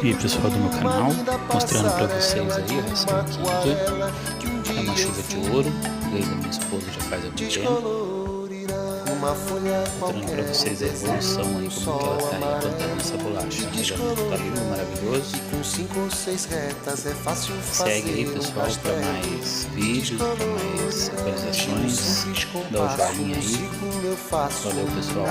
E aí, pessoal do meu canal, mostrando pra vocês aí essa orquídea. É uma chuva de ouro, desde a minha esposa já faz algum tempo. Mostrando pra vocês a evolução aí, como que ela tá aí plantando essa bolacha. O rajamento tá lindo, maravilhoso. Segue aí, pessoal, pra mais vídeos, pra mais atualizações. Dá o joinha aí. Valeu, pessoal.